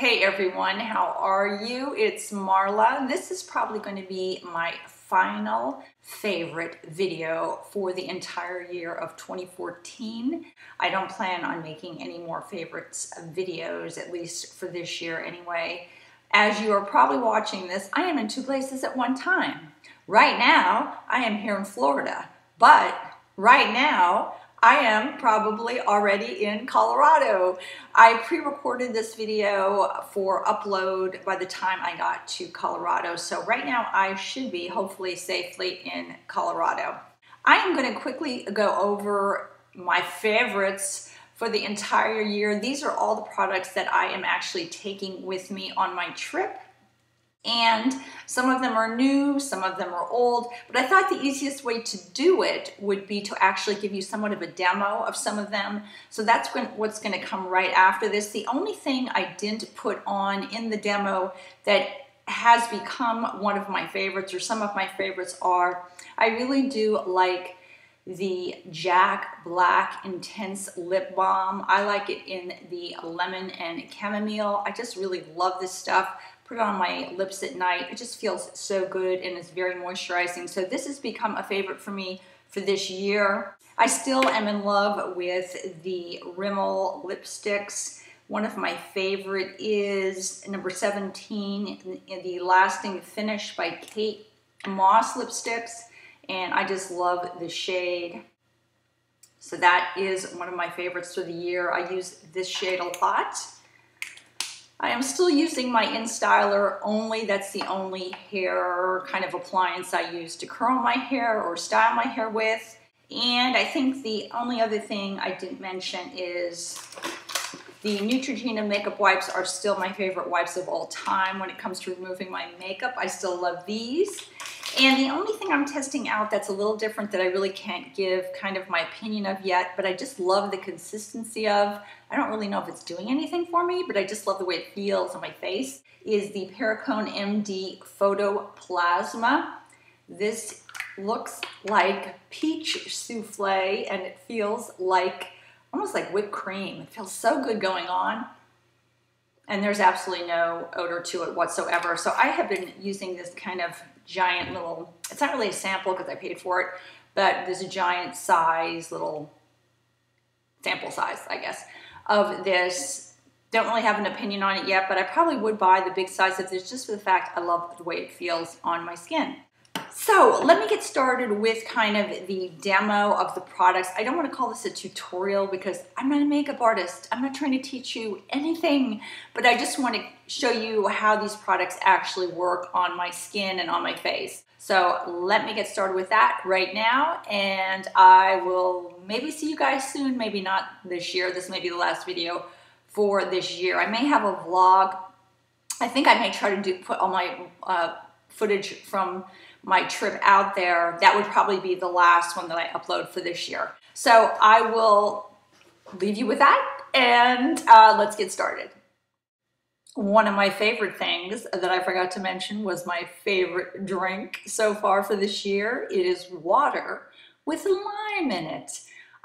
Hey everyone, how are you? It's Marla. This is probably going to be my final favorite video for the entire year of 2014. I don't plan on making any more favorites videos, at least for this year anyway. As you are probably watching this, I am in two places at one time. Right now, I am here in Florida, but right now, I am probably already in Colorado. I pre-recorded this video for upload by the time I got to Colorado. So right now I should be hopefully safely in Colorado. I am going to quickly go over my favorites for the entire year. These are all the products that I am actually taking with me on my trip. And some of them are new, some of them are old, but I thought the easiest way to do it would be to actually give you somewhat of a demo of some of them. So that's what's going to come right after this. The only thing I didn't put on in the demo that has become one of my favorites, or some of my favorites, are I really do like the Jack Black Intense Lip Balm. I like it in the lemon and chamomile. I just really love this stuff. Put it on my lips at night. It just feels so good and it's very moisturizing. So this has become a favorite for me for this year. I still am in love with the Rimmel lipsticks. One of my favorite is number 17 in the Lasting Finish by Kate Moss lipsticks. And I just love the shade. So that is one of my favorites for the year. I use this shade a lot. I am still using my InStyler only. That's the only hair kind of appliance I use to curl my hair or style my hair with. And I think the only other thing I didn't mention is the Neutrogena makeup wipes are still my favorite wipes of all time when it comes to removing my makeup. I still love these. And the only thing I'm testing out that's a little different that I really can't give kind of my opinion of yet, but I just love the consistency of, I don't really know if it's doing anything for me, but I just love the way it feels on my face, is the Perricone MD Photo Plasma. This looks like peach souffle and it feels like, almost like whipped cream. It feels so good going on. And there's absolutely no odor to it whatsoever. So I have been using this kind of giant little, it's not really a sample because I paid for it, but there's a giant size, little sample size, I guess, of this. Don't really have an opinion on it yet, but I probably would buy the big size of this just for the fact I love the way it feels on my skin. So let me get started with kind of the demo of the products. I don't want to call this a tutorial because I'm not a makeup artist. I'm not trying to teach you anything, but I just want to show you how these products actually work on my skin and on my face. So let me get started with that right now, and I will maybe see you guys soon, maybe not this year. This may be the last video for this year. I may have a vlog. I think I may try to put all my footage from my trip out there. That would probably be the last one that I upload for this year. So I will leave you with that, and let's get started. One of my favorite things that I forgot to mention was my favorite drink so far for this year. It is water with lime in it.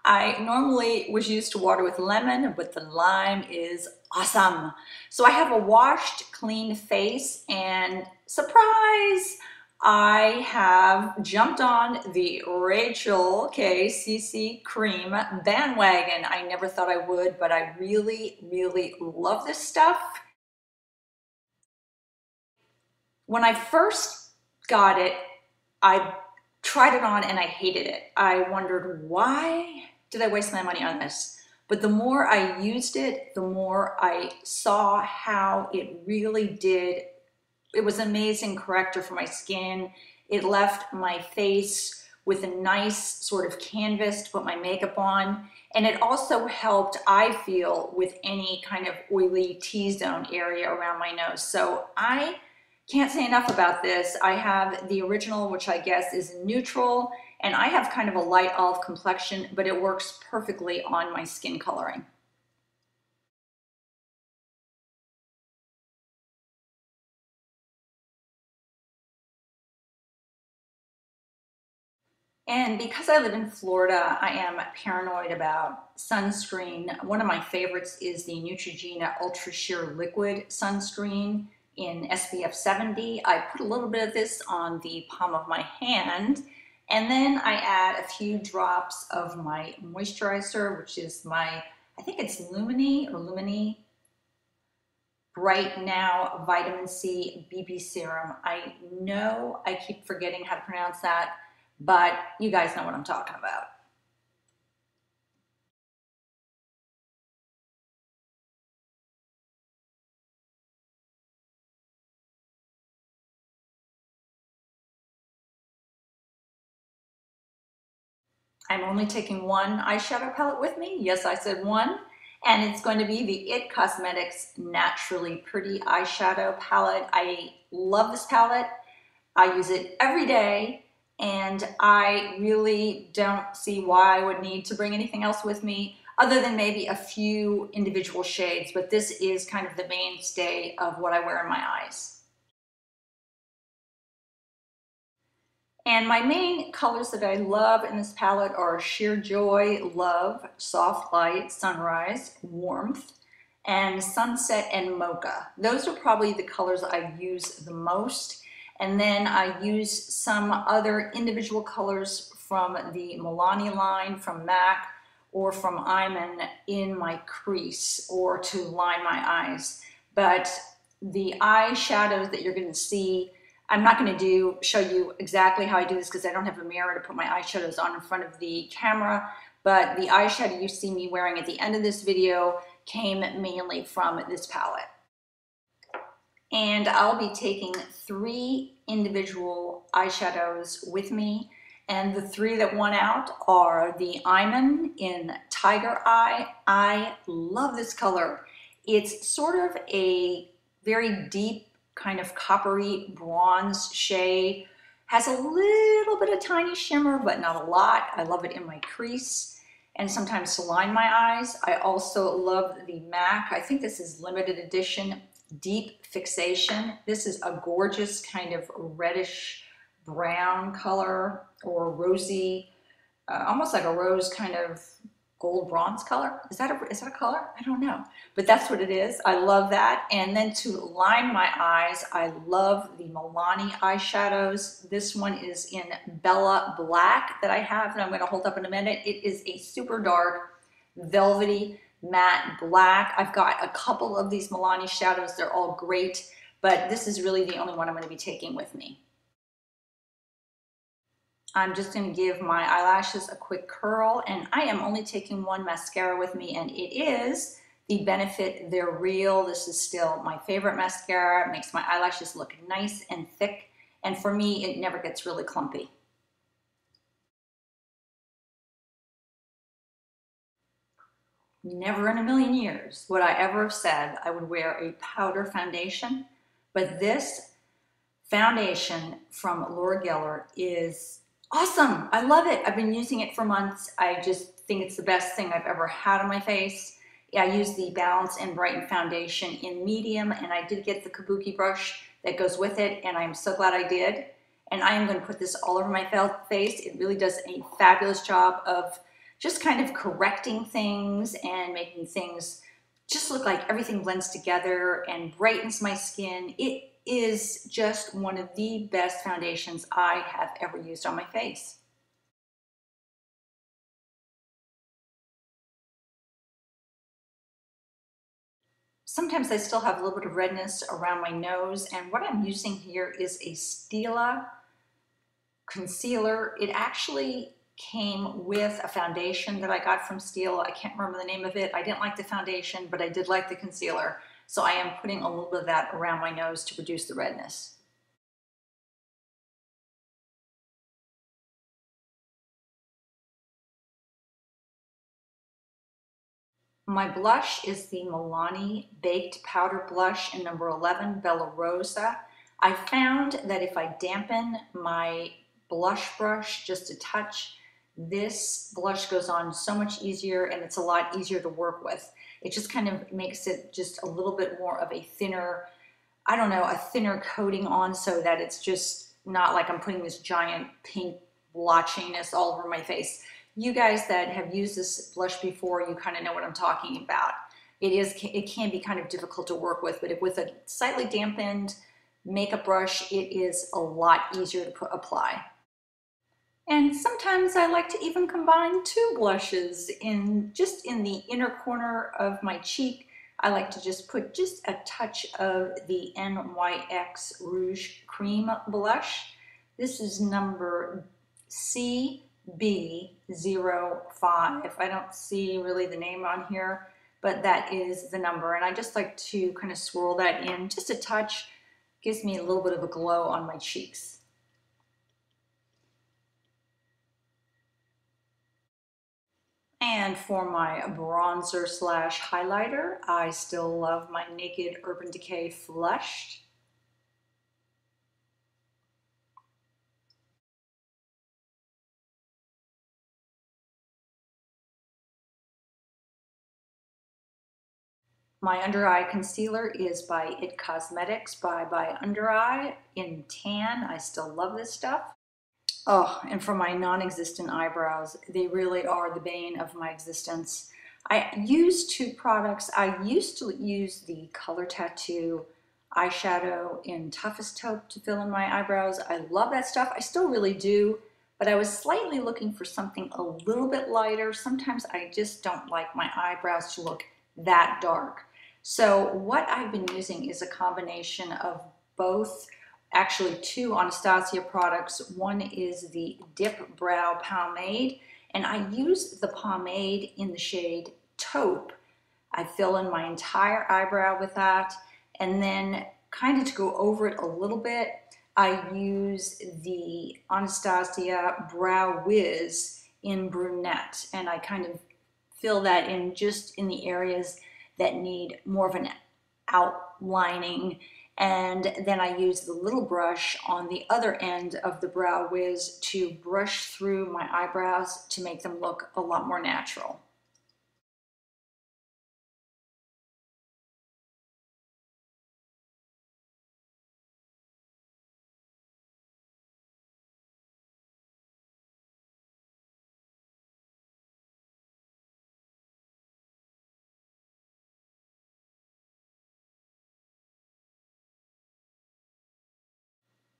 I normally was used to water with lemon, but the lime is awesome. So I have a washed, clean face, and surprise, I have jumped on the Rachel K CC Cream bandwagon. I never thought I would, but I really, really love this stuff. When I first got it, I tried it on and I hated it. I wondered, why did I waste my money on this? But the more I used it, the more I saw how it really did. It was an amazing corrector for my skin. It left my face with a nice sort of canvas to put my makeup on. And it also helped, I feel, with any kind of oily T-zone area around my nose. So I can't say enough about this. I have the original, which I guess is neutral, and I have kind of a light olive complexion, but it works perfectly on my skin coloring. And because I live in Florida, I am paranoid about sunscreen. One of my favorites is the Neutrogena Ultra Sheer Liquid Sunscreen in SPF 70. I put a little bit of this on the palm of my hand, and then I add a few drops of my moisturizer, which is my, I think it's Lumini Bright Now Vitamin C BB Serum. I know I keep forgetting how to pronounce that, but you guys know what I'm talking about. I'm only taking one eyeshadow palette with me. Yes, I said one. And it's going to be the IT Cosmetics Naturally Pretty eyeshadow palette. I love this palette. I use it every day, and I really don't see why I would need to bring anything else with me other than maybe a few individual shades, but this is kind of the mainstay of what I wear in my eyes. And my main colors that I love in this palette are Sheer Joy, Love, Soft Light, Sunrise, Warmth, and Sunset and Mocha. Those are probably the colors I use the most. And then I use some other individual colors from the Milani line, from MAC, or from Iman in my crease or to line my eyes. But the eyeshadows that you're going to see, I'm not going to show you exactly how I do this because I don't have a mirror to put my eyeshadows on in front of the camera, but the eyeshadow you see me wearing at the end of this video came mainly from this palette. And I'll be taking 3 individual eyeshadows with me, and the 3 that won out are the Iman in Tiger Eye. I love this color. It's sort of a very deep kind of coppery bronze shade. Has a little bit of tiny shimmer, but not a lot. I love it in my crease and sometimes to line my eyes. I also love the MAC. I think this is limited edition Deep Fixation. This is a gorgeous kind of reddish brown color, or rosy, almost like a rose kind of gold bronze color. Is that a color? I don't know, but that's what it is. I love that. And then to line my eyes, I love the Milani eyeshadows. This one is in Bella Black that I have, and I'm going to hold up in a minute. It is a super dark, velvety, matte black. I've got a couple of these Milani shadows. They're all great, but this is really the only one I'm going to be taking with me. I'm just going to give my eyelashes a quick curl, and I am only taking one mascara with me, and it is the Benefit They're Real. This is still my favorite mascara. It makes my eyelashes look nice and thick, and for me, it never gets really clumpy. Never in a million years would I ever have said I would wear a powder foundation, but this foundation from Laura Geller is awesome. I love it. I've been using it for months. I just think it's the best thing I've ever had on my face. Yeah, I use the Balance and Brighten foundation in medium, and I did get the Kabuki brush that goes with it, and I'm so glad I did. And I am going to put this all over my face. It really does a fabulous job of just kind of correcting things and making things just look like everything blends together and brightens my skin. It is just one of the best foundations I have ever used on my face. Sometimes I still have a little bit of redness around my nose, and what I'm using here is a Stila concealer. It actually came with a foundation that I got from Stila. I can't remember the name of it. I didn't like the foundation, but I did like the concealer. So I am putting a little bit of that around my nose to reduce the redness. My blush is the Milani Baked Powder Blush in number 11, Bella Rosa. I found that if I dampen my blush brush just a touch, this blush goes on so much easier, and it's a lot easier to work with. It just kind of makes it just a little bit more of a thinner, I don't know, a thinner coating on, so that it's just not like I'm putting this giant pink blotchiness all over my face. You guys that have used this blush before, you kind of know what I'm talking about. It can be kind of difficult to work with, but with a slightly dampened makeup brush, it is a lot easier to apply. And sometimes I like to even combine two blushes just in the inner corner of my cheek. I like to just put just a touch of the NYX Rouge Cream blush. This is number CB05. I don't see really the name on here, but that is the number. And I just like to kind of swirl that in just a touch. Gives me a little bit of a glow on my cheeks. And for my bronzer slash highlighter, I still love my Naked Urban Decay Flushed. My under eye concealer is by IT Cosmetics by Under Eye in tan. I still love this stuff. Oh, and for my non-existent eyebrows, they really are the bane of my existence. I use two products. I used to use the Color Tattoo eyeshadow in Toughest Taupe to fill in my eyebrows. I love that stuff. I still really do, but I was slightly looking for something a little bit lighter. Sometimes I just don't like my eyebrows to look that dark. So what I've been using is a combination of both. Actually, two Anastasia products. One is the Dip Brow Pomade, and I use the pomade in the shade Taupe. I fill in my entire eyebrow with that, and then kind of to go over it a little bit, I use the Anastasia Brow Wiz in Brunette, and I kind of fill that in just in the areas that need more of an outlining. And then I use the little brush on the other end of the Brow Wiz to brush through my eyebrows to make them look a lot more natural.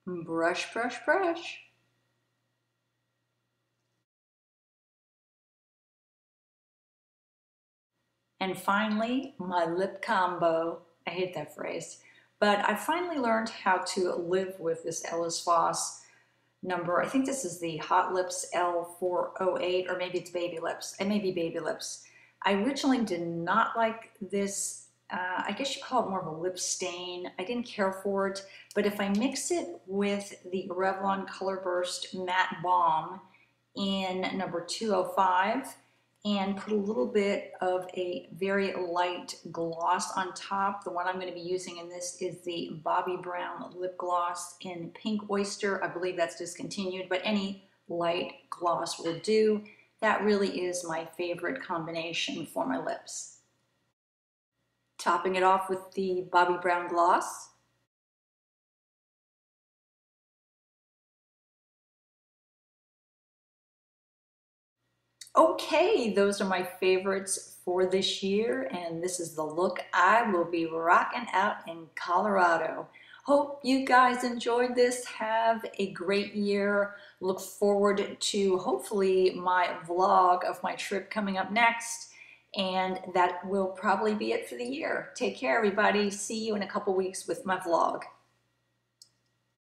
Brush, brush, brush. And finally, my lip combo. I hate that phrase, but I finally learned how to live with this Ellis Voss number. I think this is the Hot Lips L408, or maybe it's Baby Lips. It may be Baby Lips. I originally did not like this. I guess you call it more of a lip stain. I didn't care for it, but if I mix it with the Revlon Color Burst Matte Balm in number 205, and put a little bit of a very light gloss on top. The one I'm going to be using in this is the Bobbi Brown lip gloss in Pink Oyster. I believe that's discontinued, but any light gloss will do. That really is my favorite combination for my lips. Topping it off with the Bobbi Brown gloss. Okay, those are my favorites for this year, and this is the look I will be rocking out in Colorado. Hope you guys enjoyed this. Have a great year. Look forward to hopefully my vlog of my trip coming up next, and that will probably be it for the year. Take care, everybody. See you in a couple weeks with my vlog.